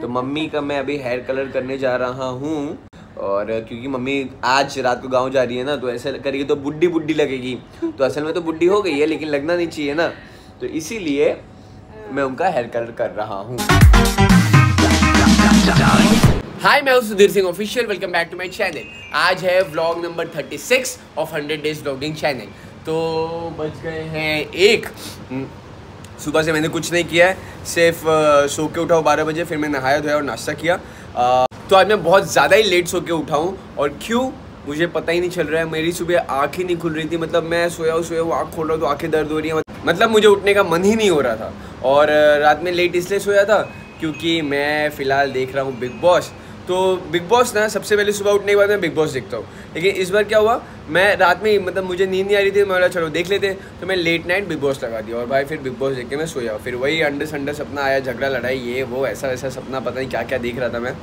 तो मम्मी का मैं अभी हेयर कलर करने जा रहा हूँ। और क्योंकि मम्मी आज रात को गांव जा रही है ना, तो ऐसे करेगी तो बुड्ढी बुड्ढी लगेगी। तो असल में तो बुड्ढी हो गई है, लेकिन लगना नहीं चाहिए ना, तो इसीलिए मैं उनका हेयर कलर कर रहा हूँ। हाय, मैं हूं Sudhir Singh official. Welcome back to my channel. आज है vlog number 36 of 100 days vlogging channel. तो बज गए हैं 1। सुबह से मैंने कुछ नहीं किया है, सिर्फ सो के उठा हूँ 12 बजे, फिर मैं नहाया धोया और नाश्ता किया। तो आज मैं बहुत ज़्यादा ही लेट सो के उठा हूँ, और क्यों मुझे पता ही नहीं चल रहा है। मेरी सुबह आँख ही नहीं खुल रही थी, मतलब मैं सोया हूँ आँख खोल रहा हूँ तो आँखें दर्द हो रही हैं, मतलब मुझे उठने का मन ही नहीं हो रहा था। और रात में लेट इसलिए सोया था क्योंकि मैं फ़िलहाल देख रहा हूँ बिग बॉस। तो बिग बॉस ना, सबसे पहले सुबह उठने के बाद मैं बिग बॉस देखता हूँ, लेकिन इस बार क्या हुआ, मैं रात में मतलब मुझे नींद नहीं आ रही थी, मैं बोला चलो देख लेते, तो मैं लेट नाइट बिग बॉस लगा दिया। और भाई फिर बिग बॉस देख के मैं सोया, फिर वही अंडर संडे सपना आया, झगड़ा लड़ाई ये वो ऐसा वैसा सपना, पता नहीं क्या क्या देख रहा था मैं।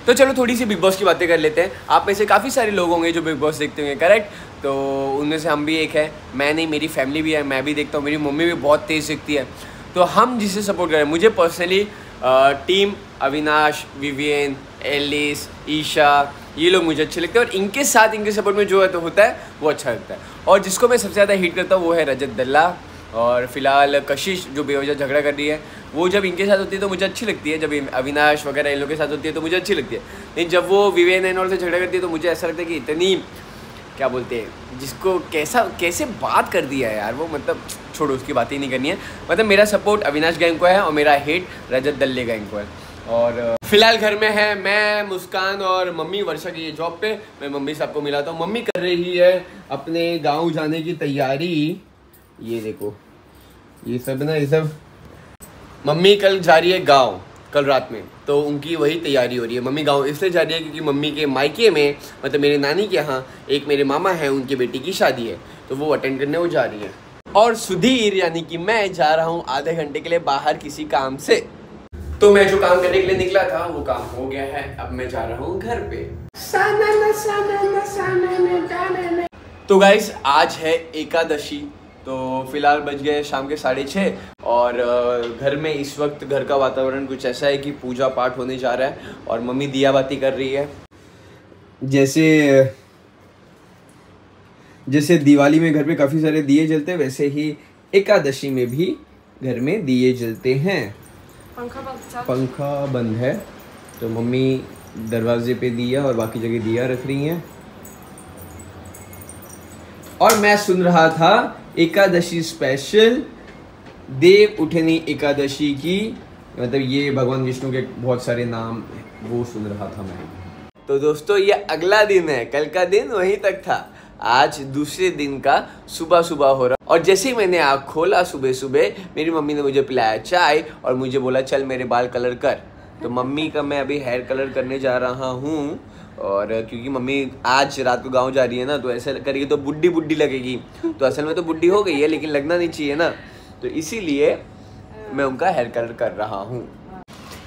तो चलो थोड़ी सी बिग बॉस की बातें कर लेते हैं। आप में से काफ़ी सारे लोग होंगे जो बिग बॉस देखते होंगे, करेक्ट? तो उनमें से हम भी एक है, मैं नहीं, मेरी फैमिली भी है, मैं भी देखता हूँ, मेरी मम्मी भी बहुत तेज़ देखती है। तो हम जिसे सपोर्ट करें, मुझे personally team Avinash, Vivian, Alice, Isha, ये लोग मुझे अच्छे लगते हैं, और इनके साथ इनके सपोर्ट में जो है तो होता है वो अच्छा लगता है। और जिसको मैं सबसे ज़्यादा हिट करता हूँ वो है रजत दल्ला, और फिलहाल कशिश जो बेवजह झगड़ा कर रही है, वो जब इनके साथ होती है तो मुझे अच्छी लगती है, जब अविनाश वगैरह इन लोगों के साथ होती है तो मुझे अच्छी लगती है। लेकिन जब वो विवेन एंड ऑल से झगड़ा करती है तो मुझे ऐसा लगता है कि इतनी क्या बोलते हैं जिसको, कैसे बात कर दिया है यार वो, मतलब छोड़ो, उसकी बात ही नहीं करनी है। मतलब मेरा सपोर्ट अविनाश गैंग को है और मेरा हेट रजत दल्ले गैंग को है। और फिलहाल घर में है मैं, मुस्कान और मम्मी। वर्षा की ये जॉब पे, मैं मम्मी से आपको मिलाता हूँ। मम्मी कर रही है अपने गाँव जाने की तैयारी। ये देखो ये सब ना, ये सब मम्मी कल जा रही है गाँव, कल रात में, तो उनकी वही तैयारी हो रही है। मम्मी गांव इसलिए जा रही है क्योंकि मम्मी के मायके में, मतलब मेरे नानी के यहाँ, एक मेरे मामा हैं, उनकी बेटी की शादी है, तो वो अटेंड करने वो जा रही है। और सुधीर यानी कि मैं जा रहा हूँ आधे घंटे के लिए बाहर किसी काम से। तो मैं जो काम करने के लिए निकला था वो काम हो गया है, अब मैं जा रहा हूँ घर पे। तो गाइस आज है एकादशी, तो फिलहाल बज गए शाम के 6:30, और घर में इस वक्त घर का वातावरण कुछ ऐसा है कि पूजा पाठ होने जा रहा है, और मम्मी दिया बाती कर रही है। जैसे दिवाली में घर पे काफ़ी सारे दिए जलते हैं, वैसे ही एकादशी में भी घर में दिए जलते हैं। पंखा बंद है, तो मम्मी दरवाजे पे दिया और बाकी जगह दिया रख रही हैं। और मैं सुन रहा था एकादशी स्पेशल देव उठनी एकादशी की, मतलब ये भगवान विष्णु के बहुत सारे नाम, वो सुन रहा था मैं। तो दोस्तों ये अगला दिन है, कल का दिन वहीं तक था, आज दूसरे दिन का सुबह सुबह हो रहा। और जैसे ही मैंने आँख खोला सुबह सुबह, मेरी मम्मी ने मुझे पिलाया चाय और मुझे बोला चल मेरे बाल कलर कर। तो मम्मी का मैं अभी हेयर कलर करने जा रहा हूँ, और क्योंकि मम्मी आज रात को गांव जा रही है ना, तो ऐसे करेगी तो बुड्ढी बुड्ढी लगेगी। तो असल में तो बुड्ढी हो गई है, लेकिन लगना नहीं चाहिए ना, तो इसीलिए मैं उनका हेयर कलर कर रहा हूँ।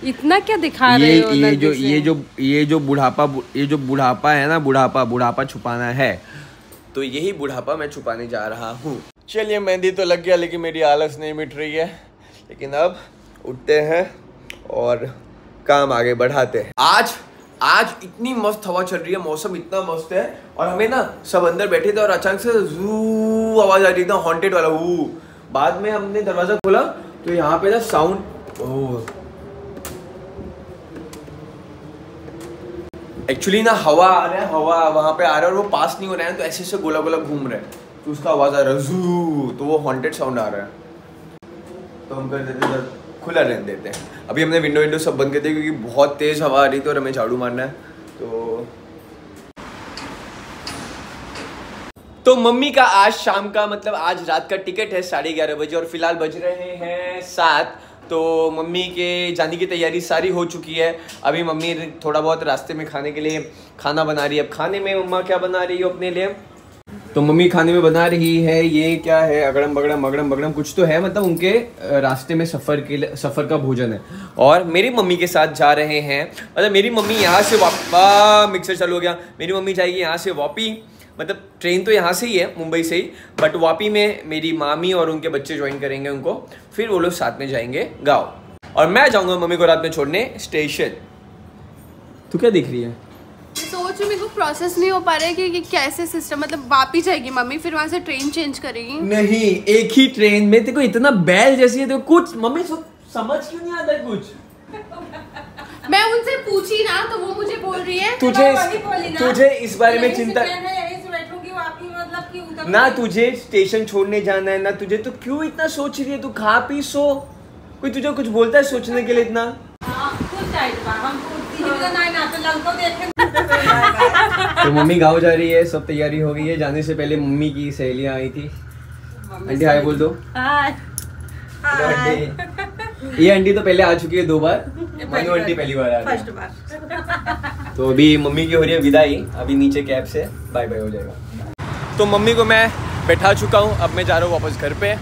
इतना क्या दिखा रहे हो? ये जो बुढ़ापा है ना, बुढ़ापा छुपाना है, तो यही बुढ़ापा मैं छुपाने जा रहा हूँ। चलिए मेहंदी तो लग गया, लेकिन मेरी आलस नहीं मिट रही है, लेकिन अब उठते हैं और काम आगे बढ़ाते हैं। आज इतनी मस्त हवा चल रही है, मौसम इतना मस्त है, और हमें ना सब अंदर बैठे थे और अचानक से जू आवाज आ रही थी, हॉन्टेड वाला वो। बाद में हमने दरवाजा खोला तो यहाँ पे ना साउंड, एक्चुअली ना हवा आ रहा है, हवा वहाँ पे आ रहा है और वो पास नहीं हो रहा है, तो ऐसे गोला गोला घूम रहा है, तो उसका आवाज आ रहा है जू, तो वो हॉन्टेड साउंड आ रहा है। तो हम कर देते, खुला रहने देते हैं। अभी हमने विंडो सब बंद कर दिया क्योंकि बहुत तेज हवा आ रही थी और हमें झाड़ू मारना है। तो मम्मी का आज शाम का, मतलब आज रात का टिकट है 11:30 बजे, और फिलहाल बज रहे हैं 7। तो मम्मी के जाने की तैयारी सारी हो चुकी है। अभी मम्मी थोड़ा बहुत रास्ते में खाने के लिए खाना बना रही है। अब खाने में मम्मा क्या बना रही है अपने लिए? तो मम्मी खाने में बना रही है, ये क्या है, अगड़म बगड़म कुछ तो है, मतलब उनके रास्ते में सफ़र का भोजन है। और मेरी मम्मी के साथ जा रहे हैं, मतलब मेरी मम्मी यहाँ से मिक्सर चालू हो गया, मेरी मम्मी जाएगी यहाँ से वापी, मतलब ट्रेन तो यहाँ से ही है, मुंबई से ही, बट वापी में मेरी मामी और उनके बच्चे ज्वाइन करेंगे उनको, फिर वो लोग साथ में जाएंगे गाँव। और मैं जाऊंगा मम्मी को रात में छोड़ने स्टेशन। तू क्या देख रही है? सोच मेरे को प्रोसेस नहीं हो पा रहा है कि कैसे सिस्टम, मतलब वापस जाएगी मम्मी, फिर वहाँ से ट्रेन चेंज करेगी। नहीं, एक ही ट्रेन में तेरे को इतना बैल जैसी है, तो कुछ मम्मी समझ क्यों नहीं आता कुछ? मैं उनसे पूछी ना तो वो मुझे बोल रही है तुझे इस बारे में चिंता ना, तुझे स्टेशन छोड़ने जाना है ना तुझे, तो क्यों इतना सोच रही है? तू खा पी सो, कोई तुझे कुछ बोलता है सोचने के लिए इतना? तो मम्मी गाँव जा रही है, सब तैयारी हो गई है। जाने से पहले मम्मी की सहेलियां आई थी। आंटी हाय बोल दो। ये आंटी तो पहले आ चुकी है 2 बार, मनु आंटी पहली बार आ रही है। तो अभी मम्मी की हो रही है विदाई, अभी नीचे कैब से बाय बाय हो जाएगा। तो मम्मी को मैं बैठा चुका हूँ, अब मैं जा रहा हूँ वापस घर पे।